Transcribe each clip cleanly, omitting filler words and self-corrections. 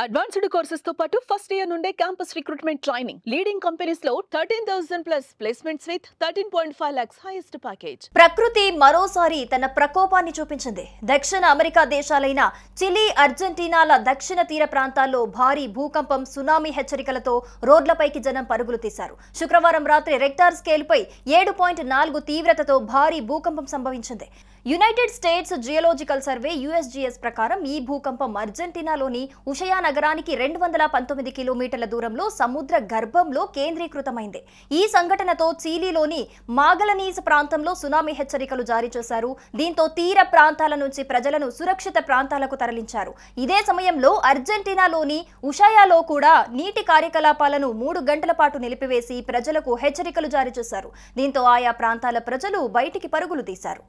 Advanced courses తో పాటు first year నుండే campus recruitment training leading companies లో 13,000 plus placements with 13.5 lakhs highest package. ప్రకృతి మరోసారి తన ప్రకోపాన్ని చూపించింది. దక్షిణ అమెరికా దేశాలైన చిలీ, అర్జెంటీనాల దక్షిణ తీర ప్రాంతాల్లో భారీ భూకంపం, సునామీ హెచ్చరికలతో రోడ్లపైకి జనం పరుగులు తీశారు. శుక్రవారం రాత్రి రెక్టార్ స్కేల్ పై 7.4 తీవ్రతతో భారీ భూకంపం సంభవించింది. United states geological survey USGS ప్రకారం ఈ భూకంపం అర్జెంటీనాలోని ఉషయా నగరానికి 219 కిలోమీటర్ల దూరంలో సముద్ర గర్భంలో కేంద్రీకృతమైంది. ఈ సంఘటనతో చిలీలోని మాగలనీస్ ప్రాంతంలో సునామీ హెచ్చరికలు జారీ చేశారు. దీంతో తీర ప్రాంతాల నుంచి ప్రజలను సురక్షిత ప్రాంతాలకు తరలించారు. ఇదే సమయంలో అర్జెంటీనాలోని ఉషయాలో కూడా నీటి కార్యకలాపాలను 3 గంటల పాటు నిలిపివేసి ప్రజలకు హెచ్చరికలు జారీ చేశారు. దీంతో ఆయా ప్రాంతాల ప్రజలు బయటికి పరుగులు తీశారు.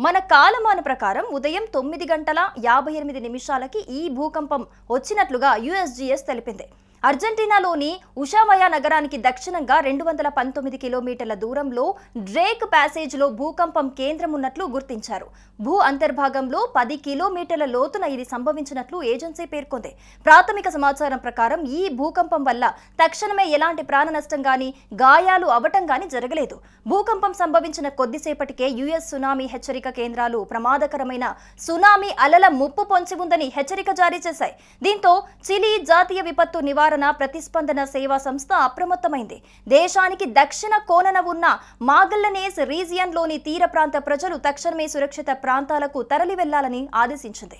మన కాలమాన ప్రకారం ఉదయం 9:58 ఈ భూకంపం వచ్చినట్లుగా USGS తెలిపింది. అర్జెంటీనాలోని ఉషావయా నగరానికి దక్షిణంగా 219 కిలోమీటర్ల దూరంలో డ్రేక్ ప్యాసేజ్లో భూకంపం కేంద్రం ఉన్నట్లు గుర్తించారు. భూ అంతర్భాగంలో 10 కిలోమీటర్ల లోతున ఇది సంభవించినట్లు ఏజెన్సీ పేర్కొంది. ప్రాథమిక సమాచారం ప్రకారం ఈ భూకంపం వల్ల తక్షణమే ఎలాంటి ప్రాణ నష్టం గాని, గాయాలు అవటం గాని జరగలేదు. భూకంపం సంభవించిన కొద్దిసేపటికే US సునామీ హెచ్చరిక కేంద్రాలు ప్రమాదకరమైన సునామీ అలల ముప్పు పొంచి ఉందని హెచ్చరిక జారీ చేశాయి. దీంతో చిలీ జాతీయ విపత్తు నివారణ ప్రతిస్పందన సేవా సంస్థ అప్రమత్తమైంది. దేశానికి దక్షిణ కోణన ఉన్న మాగల్లనేస్ రీజియన్లోని తీర ప్రాంత ప్రజలు తక్షణమే సురక్షిత ప్రాంతాలకు తరలి వెళ్లాలని ఆదేశించింది.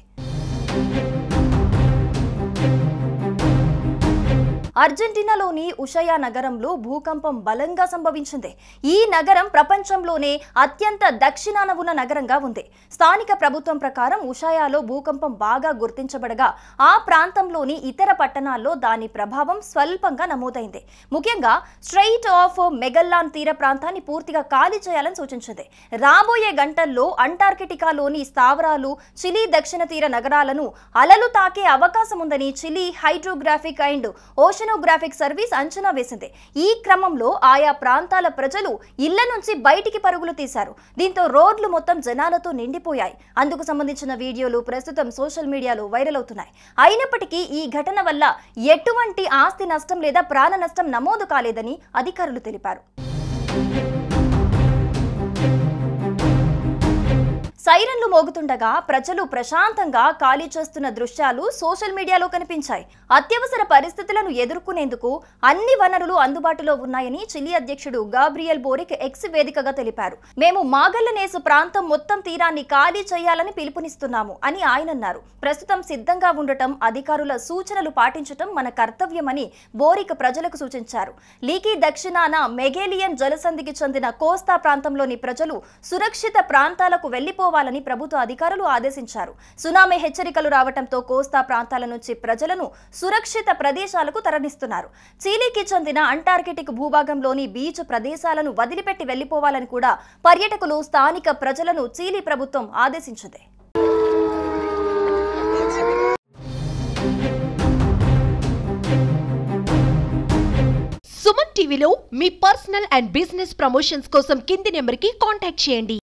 అర్జెంటీనాలోని ఉషయా నగరంలో భూకంపం బలంగా సంభవించింది. ఈ నగరం ప్రపంచంలోనే అత్యంత దక్షిణాన ఉన్న నగరంగా ఉంది. స్థానిక ప్రభుత్వం ప్రకారం ఉషయాలో భూకంపం బాగా గుర్తించబడగా ఆ ప్రాంతంలోని ఇతర పట్టణాల్లో దాని ప్రభావం స్వల్పంగా నమోదైంది. ముఖ్యంగా స్ట్రెయిట్ ఆఫ్ మెగల్లాన్ తీర ప్రాంతాన్ని పూర్తిగా ఖాళీ చేయాలని సూచించింది. రాబోయే గంటల్లో అంటార్కిటికాలోని స్థావరాలు, చిలీ దక్షిణ తీర నగరాలను అలలు తాకే అవకాశం ఉందని Chile hydrographic and oceanographic service అంచనా వేసింది. ఈ క్రమంలో ఆయా ప్రాంతాల ప్రజలు ఇళ్ల నుంచి బయటికి పరుగులు తీశారు. దీంతో రోడ్లు మొత్తం జనాలతో నిండిపోయాయి. అందుకు సంబంధించిన వీడియోలు ప్రస్తుతం సోషల్ మీడియాలో వైరల్ అవుతున్నాయి. అయినప్పటికీ ఈ ఘటన వల్ల ఎటువంటి ఆస్తి నష్టం లేదా ప్రాణ నష్టం నమోదు కాలేదని అధికారులు తెలిపారు. సైరన్లు మోగుతుండగా ప్రజలు ప్రశాంతంగా ఖాళీ చేస్తున్న దృశ్యాలు సోషల్ మీడియాలో కనిపించాయి. అత్యవసర పరిస్థితులను ఎదుర్కొనేందుకు అన్ని వనరులు అందుబాటులో ఉన్నాయని చిలీ అధ్యక్షుడు గాబ్రియల్ బోరిక్ ఎక్స్ వేదికగా తెలిపారు. మేము మాగల్లనేస్ ప్రాంతం మొత్తం తీరాన్ని ఖాళీ చేయాలని పిలుపునిస్తున్నాము అని ఆయన అన్నారు. ప్రస్తుతం సిద్ధంగా ఉండటం, అధికారుల సూచనలు పాటించటం మన కర్తవ్యమని బోరిక్ ప్రజలకు సూచించారు. లీకీ దక్షిణాన మెగేలియన్ జలసంధికి చెందిన కోస్తా ప్రాంతంలోని ప్రజలు సురక్షిత ప్రాంతాలకు వెళ్లిపోవాలని ప్రభుత్వ అధికారులు ఆదేశించారు. సునామీ హెచ్చరికలు రావడంతో కోస్తా ప్రాంతాల నుంచి ప్రజలను సురక్షిత ప్రదేశాలకు తరలిస్తున్నారు. చిలీకి చెందిన అంటార్కిటిక్ భూభాగంలోని బీచ్ ప్రదేశాలను వదిలిపెట్టి వెళ్లిపోవాలని కూడా పర్యాటకులు, స్థానిక ప్రజలను చిలీ ప్రభుత్వం ఆదేశించింది. సుమన్ టీవీలో మీ పర్సనల్ అండ్ బిజినెస్ ప్రమోషన్స్ కోసం కింది నెంబర్కి కాంటాక్ట్ చేయండి.